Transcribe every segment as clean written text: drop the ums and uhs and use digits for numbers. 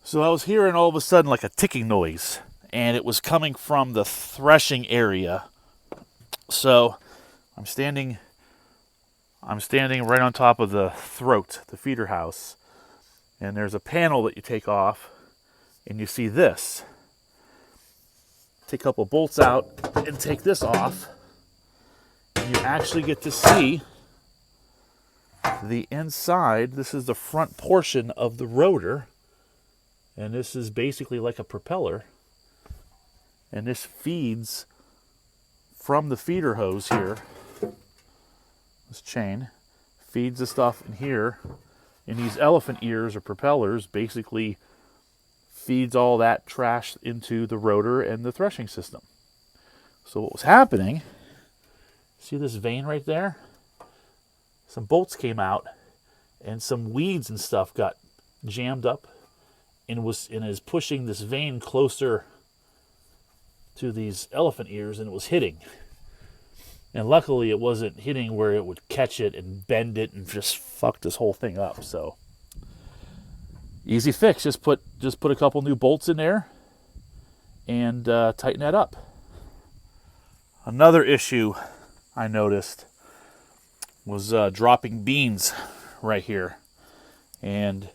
So I was hearing all of a sudden like a ticking noise, and it was coming from the threshing area. So I'm standing right on top of the throat, the feeder house, and there's a panel that you take off, and you see this. Take a couple bolts out and take this off, and you actually get to see the inside. This is the front portion of the rotor, and this is basically like a propeller, and this feeds from the feeder hose here. This chain feeds the stuff in here, and these elephant ears or propellers basically feeds all that trash into the rotor and the threshing system. So what was happening, see this vein right there? Some bolts came out and some weeds and stuff got jammed up and is pushing this vein closer to these elephant ears, and it was hitting. And luckily it wasn't hitting where it would catch it and bend it and just fuck this whole thing up. So easy fix, just put a couple new bolts in there and tighten that up. Another issue I noticed was dropping beans right here. And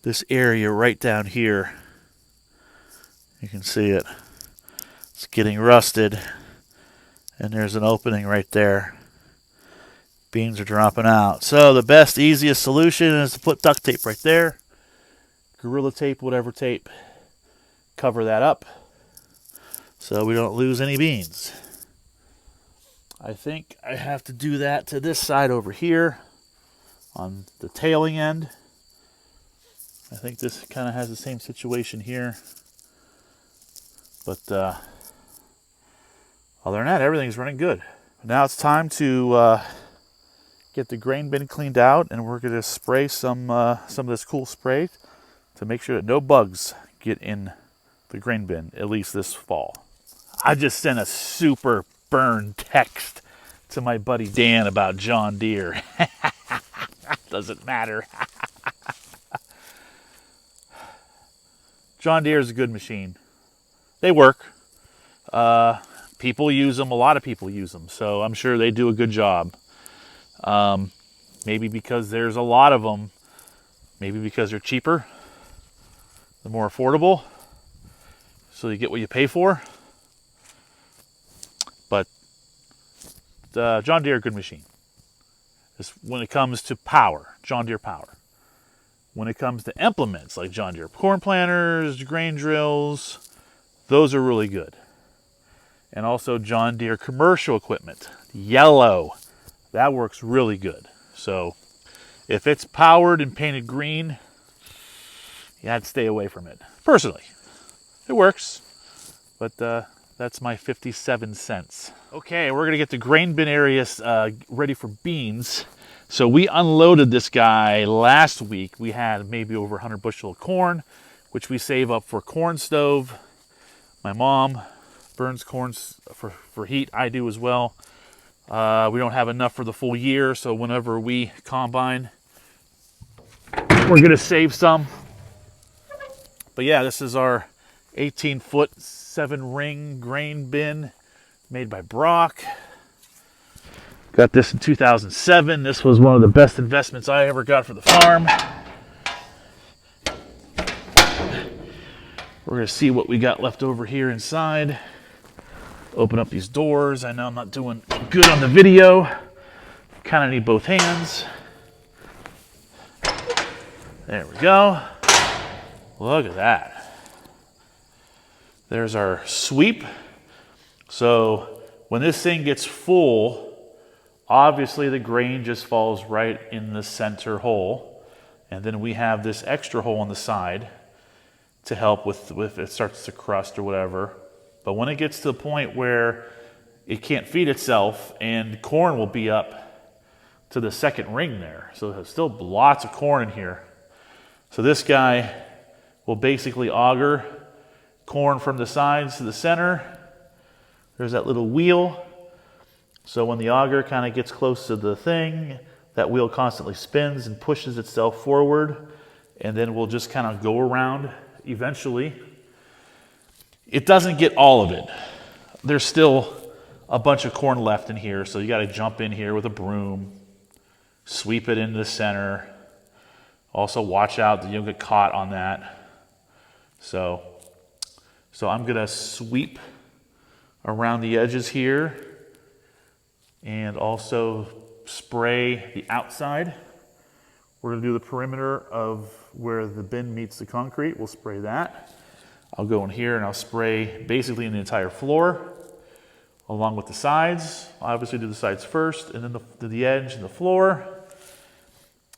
this area right down here, you can see it. It's getting rusted, and there's an opening right there. Beans are dropping out. So the best, easiest solution is to put duct tape right there. Gorilla tape, whatever tape. Cover that up so we don't lose any beans. I think I have to do that to this side over here on the tailing end. I think this kind of has the same situation here. But other than that, everything's running good. Now it's time to get the grain bin cleaned out, and we're going to spray some of this cool spray to make sure that no bugs get in the grain bin, at least this fall. I just sent a super burn text to my buddy Dan about John Deere. Doesn't matter. John Deere is a good machine. They work. People use them. A lot of people use them. So I'm sure they do a good job. Maybe because there's a lot of them. Maybe because they're cheaper. They're more affordable. So you get what you pay for. But John Deere, good machine. When it comes to power, John Deere power. When it comes to implements like John Deere corn planters, grain drills, those are really good. And also John Deere commercial equipment, yellow, that works really good. So if it's powered and painted green, you have to stay away from it. Personally, it works, but that's my 57 cents. Okay, we're gonna get the grain bin areas ready for beans. So we unloaded this guy last week. We had maybe over 100 bushel of corn, which we save up for corn stove. My mom burns corn for heat. I do as well. We don't have enough for the full year, so whenever we combine, we're gonna save some. But yeah, this is our 18-foot 7-ring grain bin made by Brock. Got this in 2007. This was one of the best investments I ever got for the farm. We're gonna see what we got left over here inside. Open up these doors. I know I'm not doing good on the video. Kind of need both hands. There we go. Look at that. There's our sweep. So when this thing gets full, obviously the grain just falls right in the center hole. And then we have this extra hole on the side to help with if it starts to crust or whatever. But when it gets to the point where it can't feed itself, and corn will be up to the second ring there. So there's still lots of corn in here. So this guy will basically auger corn from the sides to the center. There's that little wheel. So when the auger kind of gets close to the thing, that wheel constantly spins and pushes itself forward. and then we'll just kind of go around eventually. It doesn't get all of it. There's still a bunch of corn left in here, so you got to jump in here with a broom, sweep it into the center. Also watch out that you don't get caught on that. So I'm gonna sweep around the edges here and also spray the outside. We're gonna do the perimeter of where the bin meets the concrete. We'll spray that. I'll go in here and I'll spray basically in the entire floor along with the sides. I'll obviously do the sides first and then the edge and the floor.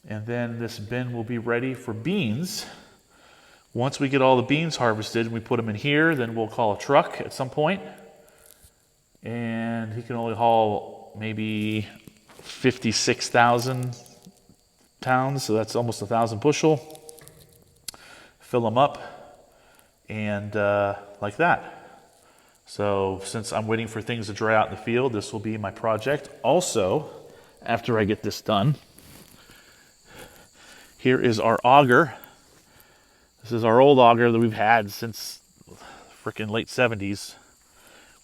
And then this bin will be ready for beans. Once we get all the beans harvested and we put them in here, then we'll call a truck at some point. And he can only haul maybe 56,000 pounds, so that's almost 1,000 bushel. Fill them up and like that. So since I'm waiting for things to dry out in the field, this will be my project. Also, after I get this done, here is our auger. This is our old auger that we've had since frickin' late 70s.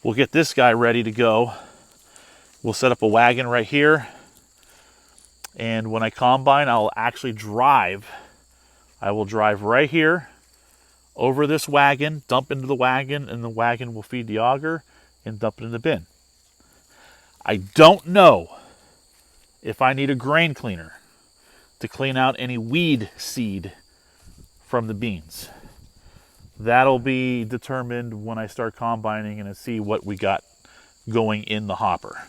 We'll get this guy ready to go. We'll set up a wagon right here. And when I combine, I'll actually drive. I will drive right here over this wagon, dump into the wagon, and the wagon will feed the auger and dump it in the bin. I don't know if I need a grain cleaner to clean out any weed seed from the beans. That'll be determined when I start combining and see what we got going in the hopper.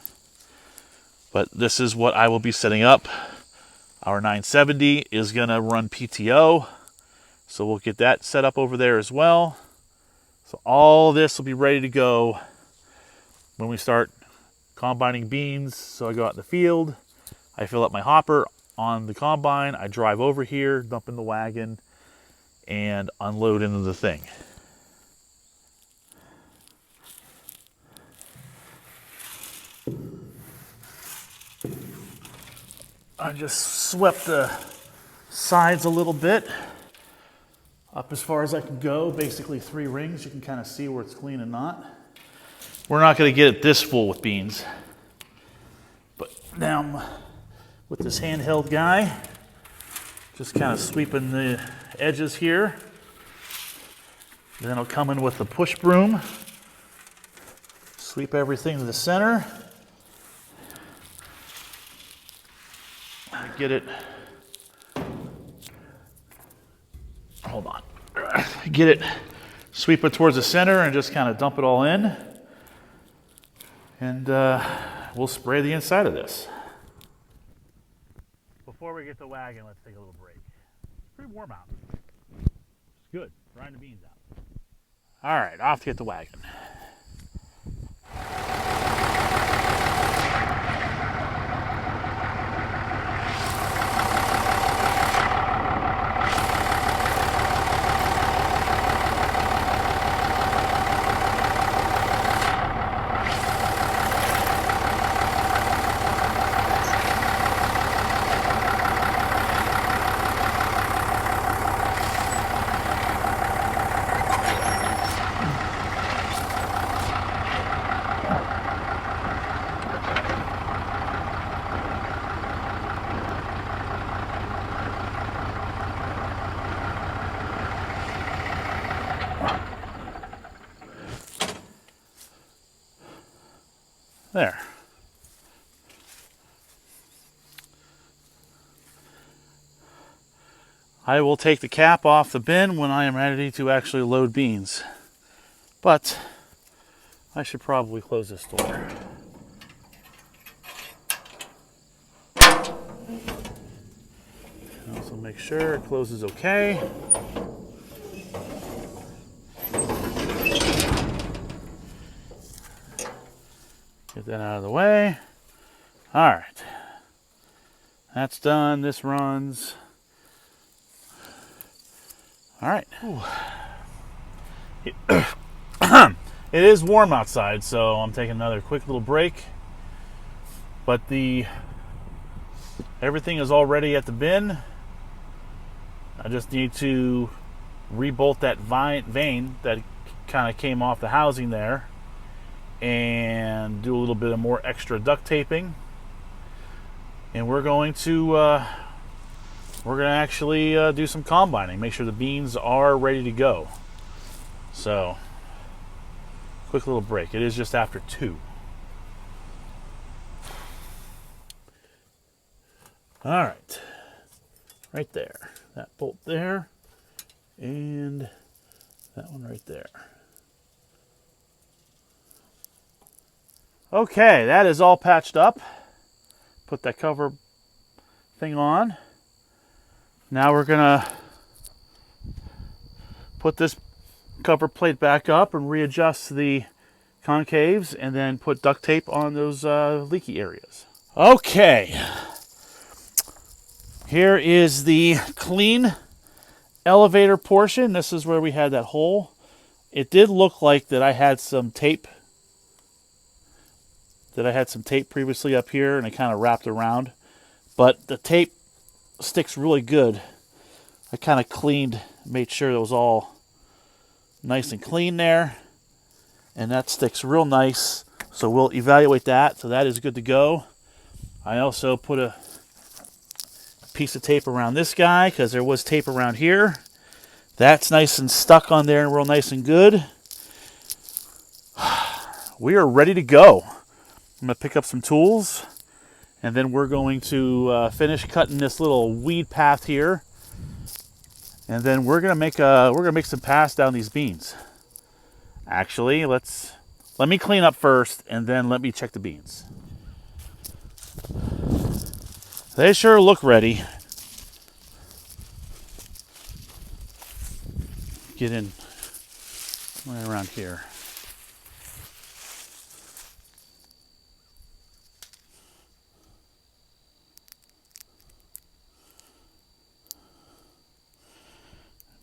But this is what I will be setting up. Our 970 is gonna run PTO, so we'll get that set up over there as well. So all this will be ready to go when we start combining beans. So I go out in the field, I fill up my hopper on the combine, I drive over here, dump in the wagon, and unload into the thing. I just swept the sides a little bit up as far as I can go, basically 3 rings. You can kind of see where it's clean and not. We're not going to get it this full with beans, but now I'm with this handheld guy, just kind of sweeping the edges here. Then I'll come in with the push broom, sweep everything to the center. Get it, hold on, get it, sweep it towards the center and just kind of dump it all in. And we'll spray the inside of this. Before we get the wagon, let's take a little break. It's pretty warm out. It's good, drying the beans out. All right, off to get the wagon. There. I will take the cap off the bin when I am ready to actually load beans. But I should probably close this door. Also make sure it closes okay. Get that out of the way. All right. That's done. This runs. All right. It is warm outside, so I'm taking another quick little break. But everything is all ready at the bin. I just need to rebolt that vane that kind of came off the housing there, and do a little bit of more extra duct taping. And we're going to actually do some combining, make sure the beans are ready to go. So, quick little break. It is just after 2. All right, right there. That bolt there, and that one right there. Okay, that is all patched up. Put that cover thing on. Now we're gonna put this cover plate back up and readjust the concaves, and then put duct tape on those leaky areas. Okay, here is the clean elevator portion. This is where we had that hole. It did look like that I had some tape previously up here, and it kind of wrapped around, but the tape sticks really good. I kind of made sure it was all nice and clean there, and that sticks real nice, so we'll evaluate that. So that is good to go. I also put a piece of tape around this guy because there was tape around here. That's nice and stuck on there and real nice and good. We are ready to go. I'm going to pick up some tools, and then we're going to finish cutting this little weed path here, and then we're going to make some paths down these beans. Actually, let me clean up first, and then let me check the beans. They sure look ready. Get in right around here.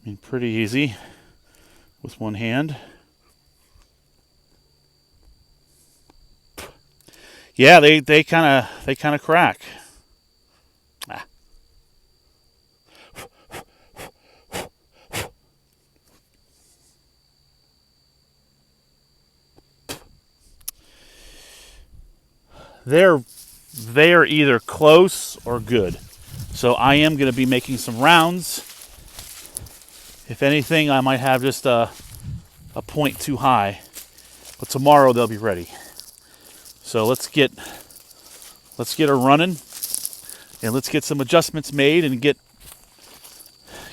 I mean, pretty easy with one hand. Yeah, they kind of crack. Ah. They're either close or good. So I am going to be making some rounds. If anything, I might have just a point too high, but tomorrow they'll be ready. So let's get her running, and let's get some adjustments made and get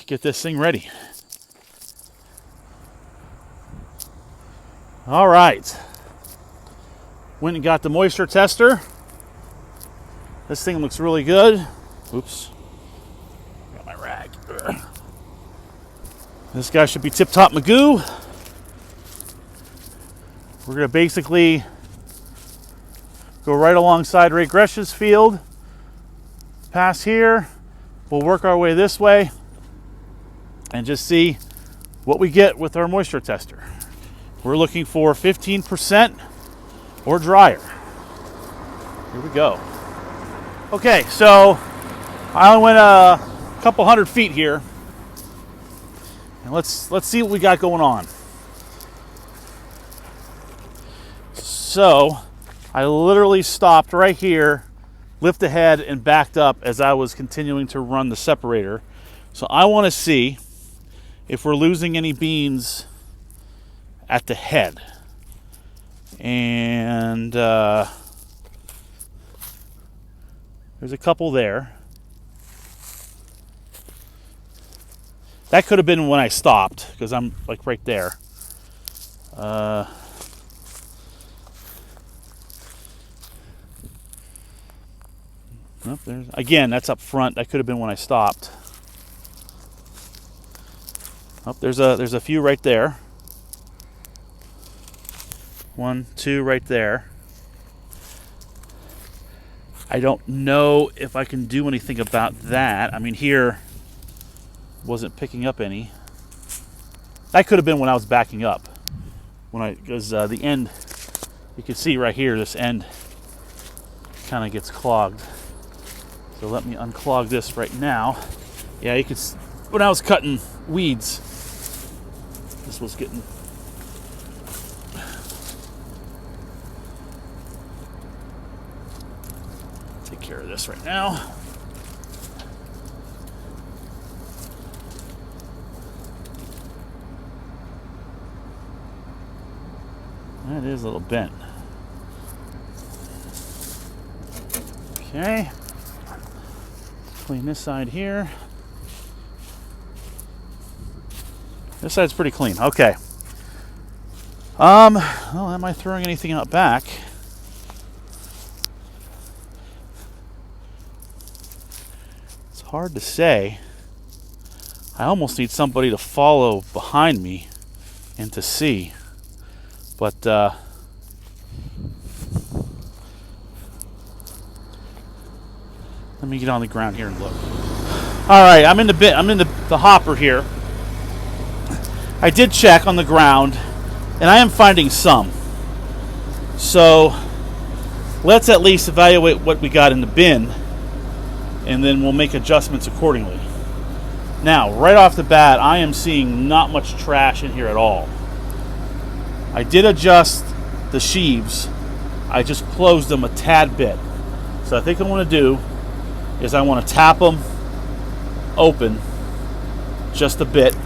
this thing ready. All right. Went and got the moisture tester. This thing looks really good. Oops. Got my rag. This guy should be tip-top Magoo. We're going to basically go right alongside Ray Gresh's field. Pass here. We'll work our way this way and just see what we get with our moisture tester. We're looking for 15% or drier. Here we go. Okay, so I only went a couple 100 feet here. And let's see what we got going on. So I literally stopped right here, lifted ahead, and backed up as I was continuing to run the separator. So I want to see if we're losing any beans at the head. And there's a couple there. That could have been when I stopped, because I'm like right there. Again, that's up front. That could have been when I stopped. Oh, there's a few right there. 1, 2 right there. I don't know if I can do anything about that. I mean, here wasn't picking up any. That could have been when I was backing up. Because the end, you can see right here, this end kind of gets clogged. So let me unclog this right now. Yeah, you can when I was cutting weeds. This was getting... Take care of this right now. That is a little bent. Okay. Clean this side here. This side's pretty clean. Okay. Well, am I throwing anything out back? It's hard to say. I almost need somebody to follow behind me and to see. But let me get on the ground here and look. All right, I'm in the hopper here. I did check on the ground, and I am finding some. So let's at least evaluate what we got in the bin, and then we'll make adjustments accordingly. Now, right off the bat, I am seeing not much trash in here at all. I did adjust the sheaves. I just closed them a tad bit. So I think what I want to do is I want to tap them open just a bit,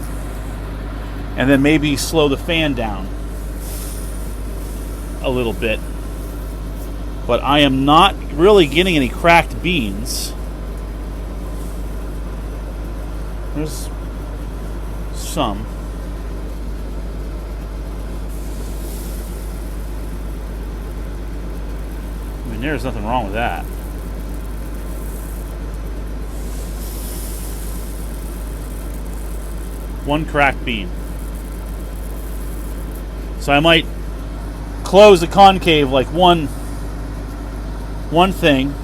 and then maybe slow the fan down a little bit. But I am not really getting any cracked beans. There's some. I mean, there's nothing wrong with that. One cracked bean. So I might close the concave like one thing.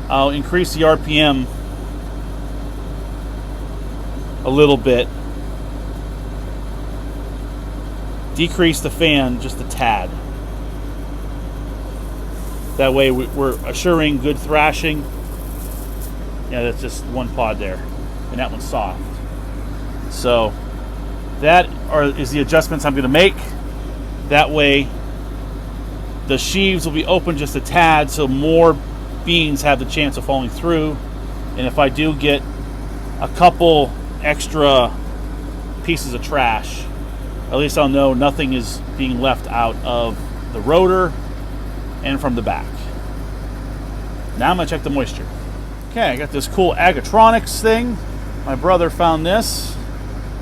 I'll increase the RPM a little bit. Decrease the fan just a tad. That way we're assuring good thrashing. Yeah, that's just one pod there. And that one's soft. So that is the adjustments I'm going to make. That way the sheaves will be open just a tad so more beans have the chance of falling through. And if I do get a couple extra pieces of trash, at least I'll know nothing is being left out of the rotor and from the back. Now I'm going to check the moisture. Okay, I got this cool Agatronics thing. My brother found this.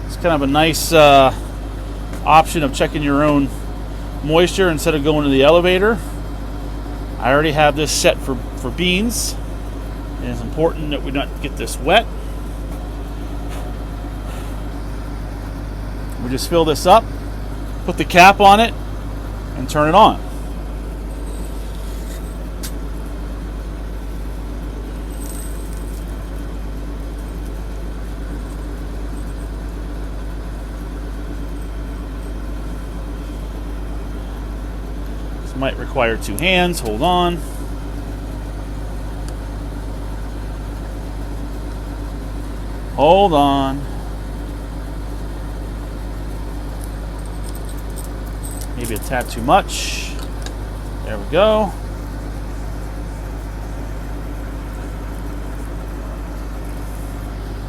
It's kind of a nice option of checking your own moisture instead of going to the elevator. I already have this set for beans. And it's important that we not get this wet. We just fill this up, put the cap on it, and turn it on. This might require two hands. Hold on. Hold on. Maybe a tad too much. There we go.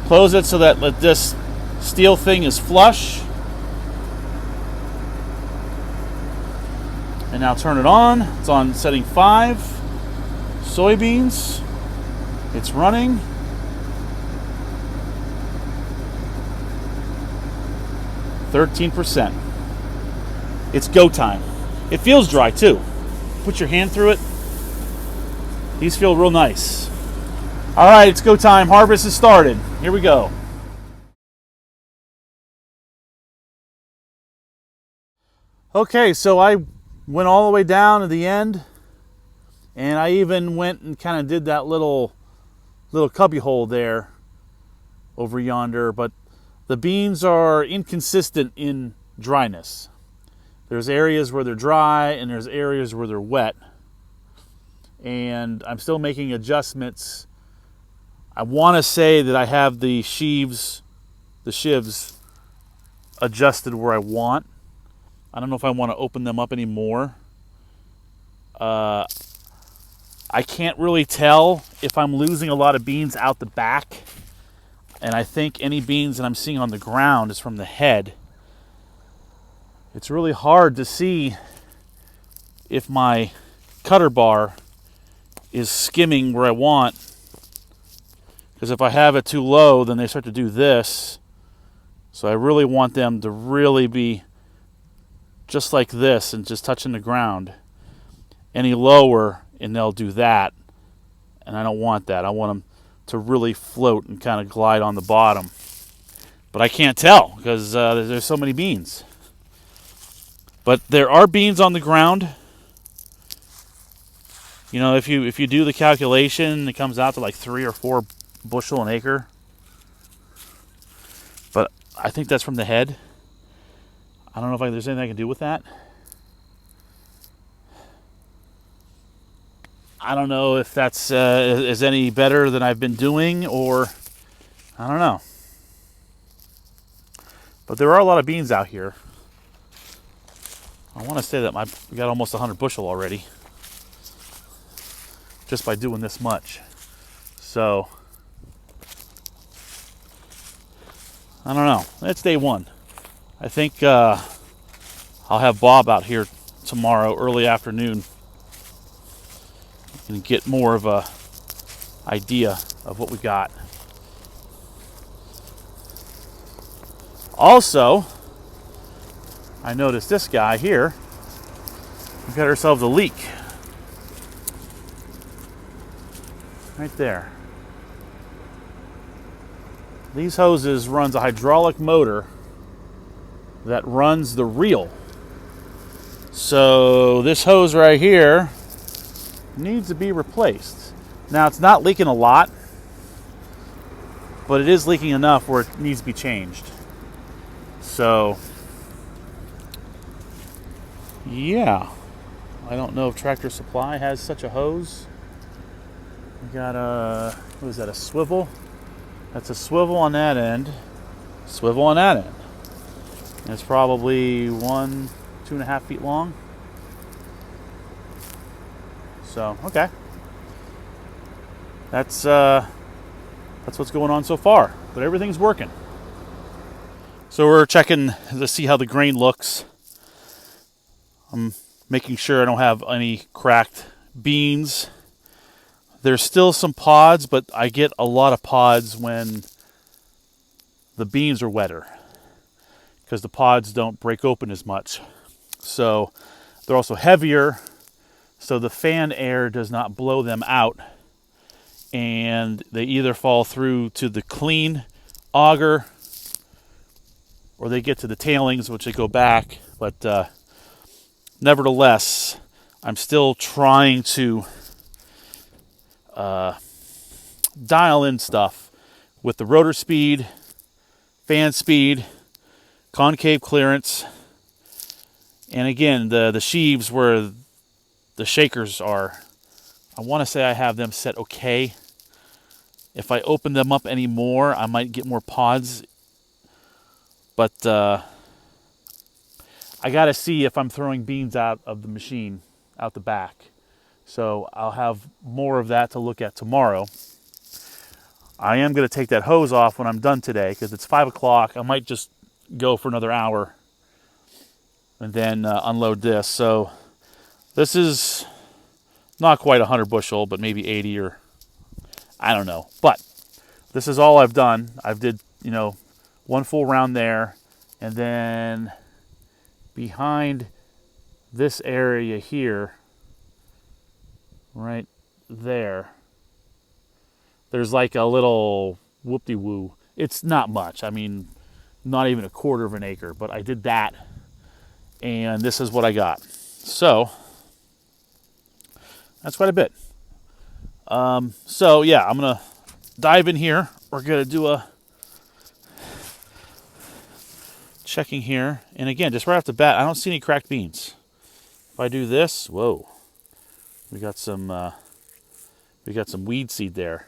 Close it so that this steel thing is flush. And now turn it on. It's on setting 5. Soybeans. It's running. %. It's go time. It feels dry too. Put your hand through it. These feel real nice. All right, it's go time. Harvest has started. Here we go. Okay, so I went all the way down to the end, and I even went and kind of did that little cubby hole there over yonder, but the beans are inconsistent in dryness. There's areas where they're dry and there's areas where they're wet. And I'm still making adjustments. I want to say that I have the shivs adjusted where I want. I don't know if I want to open them up anymore. I can't really tell if I'm losing a lot of beans out the back. And I think any beans that I'm seeing on the ground is from the head. It's really hard to see if my cutter bar is skimming where I want. Because if I have it too low, then they start to do this. So I really want them to really be just like this and just touching the ground. Any lower and they'll do that. And I don't want that. I want them to really float and kind of glide on the bottom. But I can't tell because there's so many beans. But there are beans on the ground. You know, if you do the calculation, it comes out to like 3 or 4 bushel an acre. But I think that's from the head. I don't know if there's anything I can do with that. I don't know if that's is any better than I've been doing, or I don't know. But there are a lot of beans out here. I want to say that we got almost 100 bushel already, just by doing this much. So I don't know. It's day one. I think I'll have Bob out here tomorrow, early afternoon, and get more of a idea of what we got. Also, I noticed this guy here. We've got ourselves a leak. Right there. These hoses runs a hydraulic motor that runs the reel. So this hose right here needs to be replaced. Now it's not leaking a lot, but it is leaking enough where it needs to be changed. So yeah, I don't know if Tractor Supply has such a hose. We got what is that, a swivel? That's a swivel on that end, swivel on that end. And it's probably 2.5 feet long. So, okay. That's what's going on so far. But everything's working. So we're checking to see how the grain looks. I'm making sure I don't have any cracked beans. There's still some pods, but I get a lot of pods when the beans are wetter, because the pods don't break open as much. So they're also heavier, so the fan air does not blow them out, and they either fall through to the clean auger or they get to the tailings, which they go back. But nevertheless, I'm still trying to dial in stuff with the rotor speed, fan speed, concave clearance, and again the sheaves where the shakers are. I want to say I have them set okay. If I open them up any more, I might get more pods, but I got to see if I'm throwing beans out of the machine out the back. So I'll have more of that to look at tomorrow. I am going to take that hose off when I'm done today, because it's 5 o'clock. I might just go for another hour and then unload this. So this is not quite 100 bushel, but maybe 80, or I don't know. But this is all I've done. I've did, one full round there, and then behind this area here, right there, there's like a little whoop-de-woo. It's not much. I mean, not even 1/4 of an acre, but I did that, and this is what I got. So that's quite a bit. So yeah, I'm gonna dive in here. We're gonna do a checking here, and again, just right off the bat, I don't see any cracked beans. If I do this, whoa, we got some weed seed there.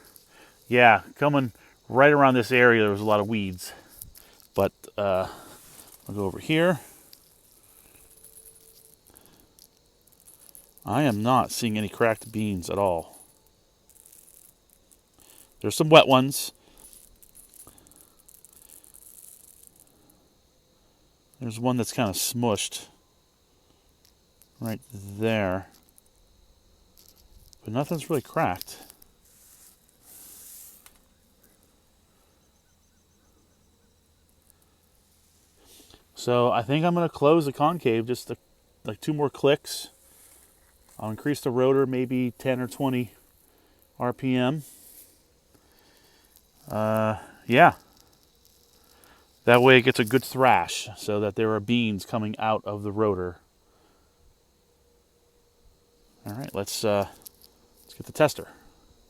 Yeah, coming right around this area, there was a lot of weeds. But I'll go over here. I am not seeing any cracked beans at all. There's some wet ones. There's one that's kind of smushed right there. But nothing's really cracked. So I think I'm going to close the concave just like 2 more clicks. I'll increase the rotor maybe 10 or 20 RPM. Yeah. That way it gets a good thrash so that there are beans coming out of the rotor. All right, let's get the tester.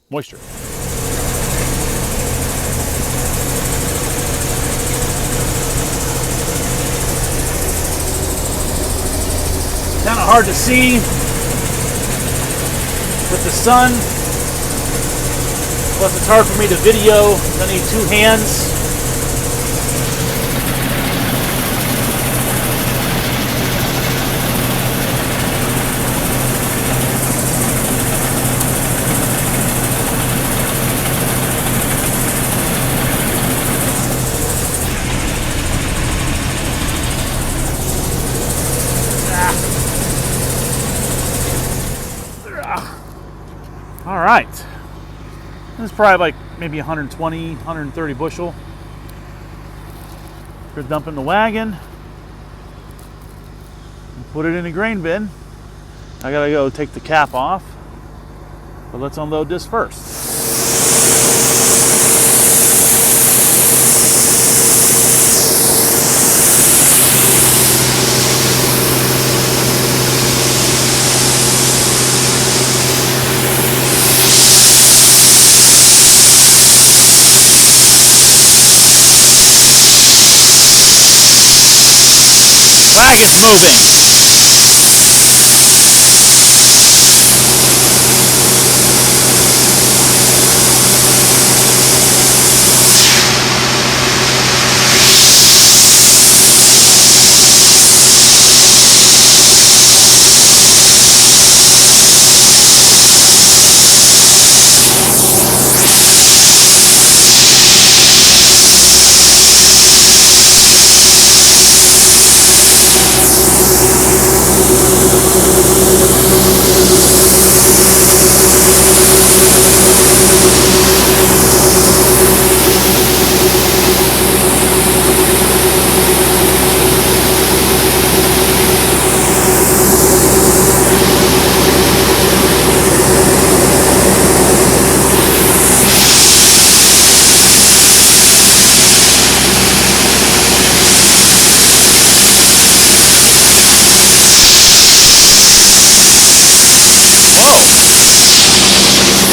Moisture. Kind of hard to see with the sun. Plus it's hard for me to video. I need 2 hands. All right. This is probably like maybe 120, 130 bushel. We're dumping the wagon. Put it in a grain bin. I gotta go take the cap off. But let's unload this first. Wagon's moving.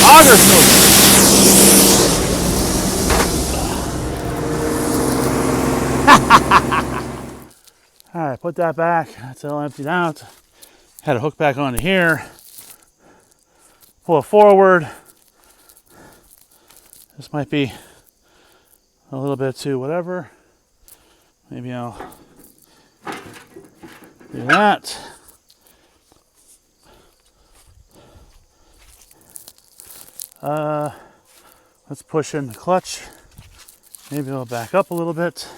Auger's moving. All right, put that back. That's all emptied out. Had to hook back onto here. Pull it forward. This might be a little bit too whatever. Maybe I'll do that. Let's push in the clutch. Maybe I'll back up a little bit.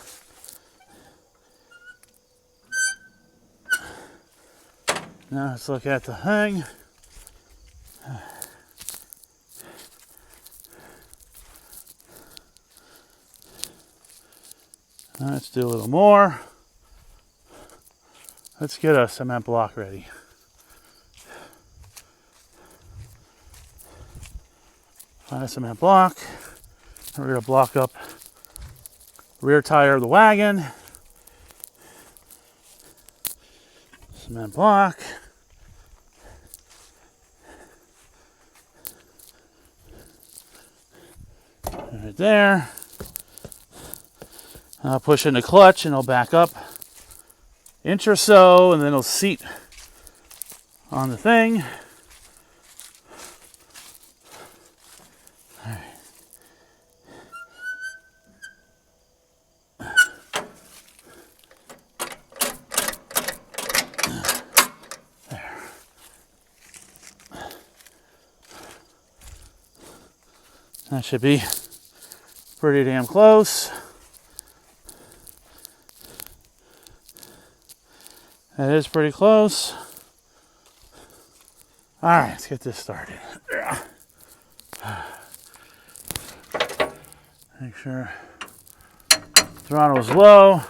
Now let's look at the thing. Let's do a little more. Let's get a cement block ready. Find a cement block. We're going to block up the rear tire of the wagon. Cement block. Right there. I'll push in the clutch and I'll back up an inch or so, and then it'll seat on the thing. All right. That should be pretty damn close. That is pretty close. All right, let's get this started. Make sure throttle is low.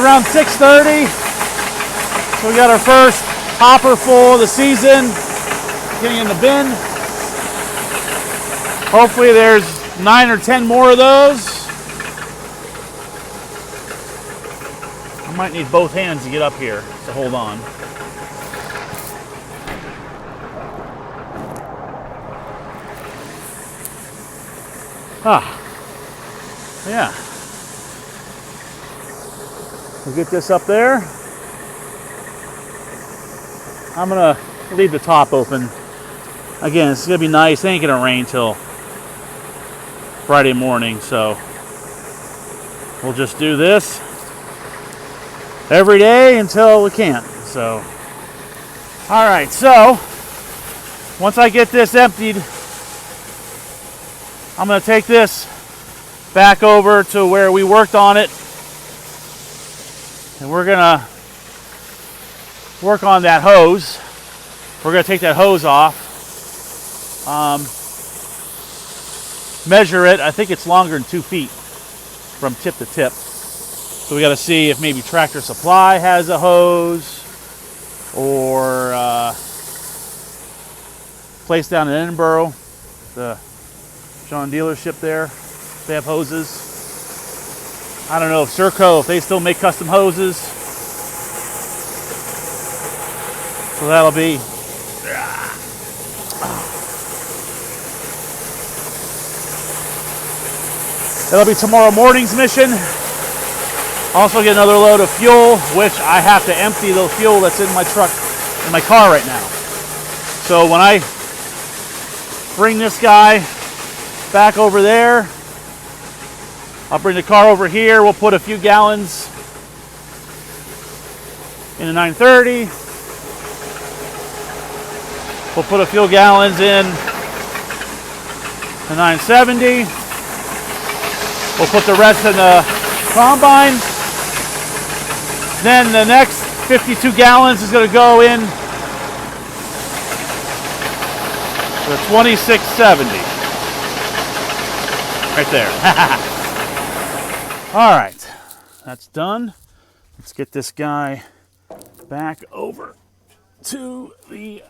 Around 6:30, so we got our first hopper full of the season getting in the bin. Hopefully there's 9 or 10 more of those. I might need both hands to get up here, so hold on. Yeah. We'll get this up there. I'm gonna leave the top open. Again, it's gonna be nice. It ain't gonna rain till Friday morning, so we'll just do this every day until we can't. So, all right. So once I get this emptied, I'm gonna take this back over to where we worked on it. And we're gonna work on that hose. We're gonna take that hose off, measure it. I think it's longer than 2 feet from tip to tip. So we gotta see if maybe Tractor Supply has a hose, or place down in Edinburgh, the John dealership there, they have hoses. I don't know if Serco, if they still make custom hoses. So that'll be tomorrow morning's mission. Also get another load of fuel, which I have to empty the fuel that's in my truck, in my car right now. So when I bring this guy back over there, I'll bring the car over here. We'll put a few gallons in the 930. We'll put a few gallons in the 970. We'll put the rest in the combine. Then the next 52 gallons is going to go in the 2670. Right there. All right, that's done. Let's get this guy back over to the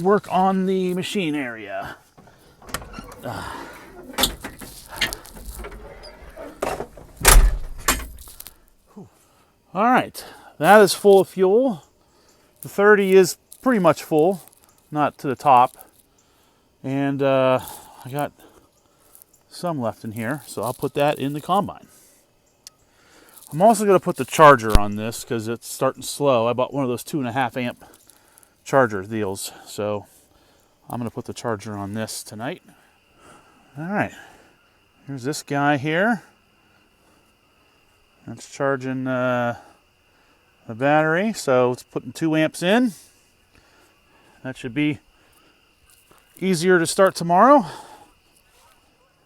work on the machine area. All right, that is full of fuel. The 30 is pretty much full, not to the top. And I got some left in here, so I'll put that in the combine. I'm also going to put the charger on this because it's starting slow. I bought one of those 2.5 amp charger deals, so I'm going to put the charger on this tonight. All right, here's this guy here. That's charging the battery, so it's putting 2 amps in. That should be easier to start tomorrow.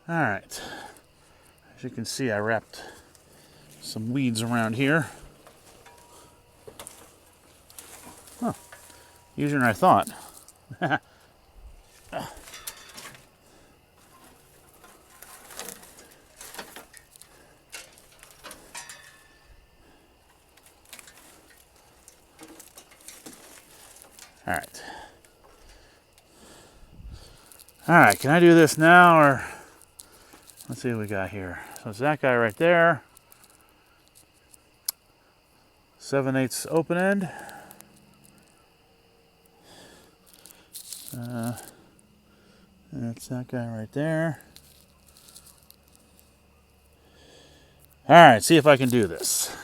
All right, as you can see, I wrapped some weeds around here. Huh, easier than I thought. All right. All right, can I do this now, or let's see what we got here. So it's that guy right there. 7/8 open end. That's that guy right there. All right, see if I can do this.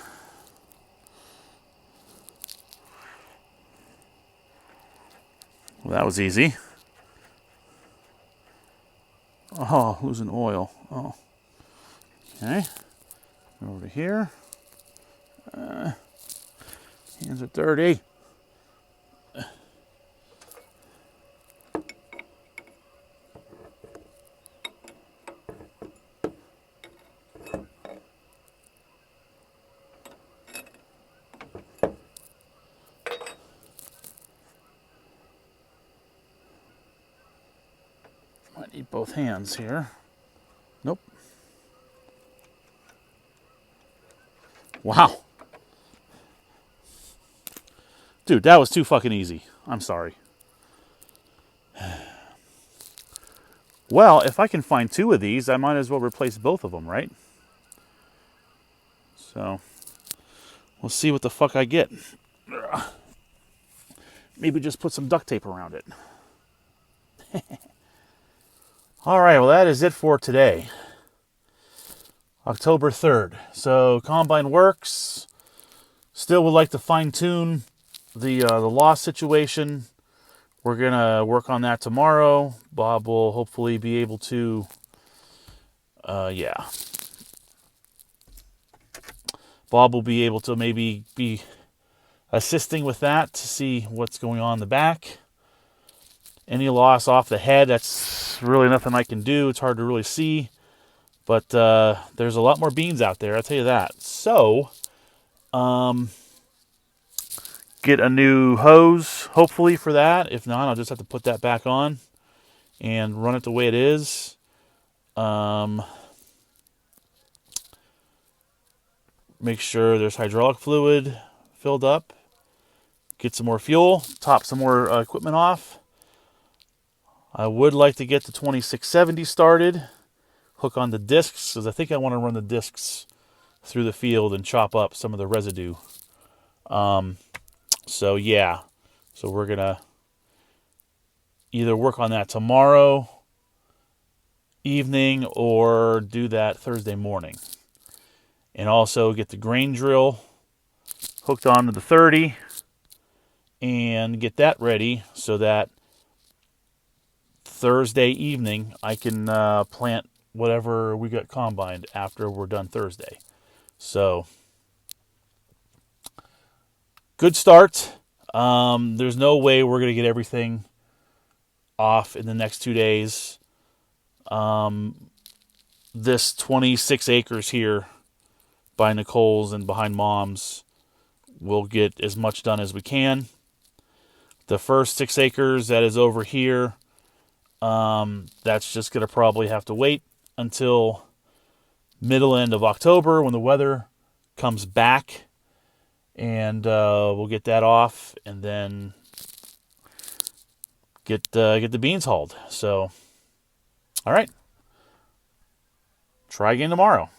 Well, that was easy. Oh, losing oil. Oh. Okay. Over to here. Hands are dirty. Might need both hands here. Nope. Wow. Dude, that was too fucking easy. I'm sorry. Well, if I can find 2 of these, I might as well replace both of them, right? So, we'll see what the fuck I get. Maybe just put some duct tape around it. All right, well, that is it for today. October 3rd. So, combine works. Still would like to fine-tune the loss situation. We're going to work on that tomorrow. Bob will hopefully be able to, Bob will be able to maybe be assisting with that to see what's going on in the back. Any loss off the head, that's really nothing I can do. It's hard to really see. But there's a lot more beans out there, I'll tell you that. So, get a new hose, hopefully, for that. If not, I'll just have to put that back on and run it the way it is. Make sure there's hydraulic fluid filled up. Get some more fuel. Top some more equipment off. I would like to get the 2670 started. Hook on the discs, because I think I want to run the discs through the field and chop up some of the residue. So yeah, so we're gonna either work on that tomorrow evening or do that Thursday morning. And also get the grain drill hooked onto the 30 and get that ready so that Thursday evening I can plant whatever we got combined after we're done Thursday. So, good start. There's no way we're going to get everything off in the next 2 days. This 26 acres here by Nicole's and behind Mom's, we'll get as much done as we can. The first 6 acres that is over here, that's just going to probably have to wait until middle end of October when the weather comes back. And we'll get that off and then get the beans hauled. So, all right. Try again tomorrow.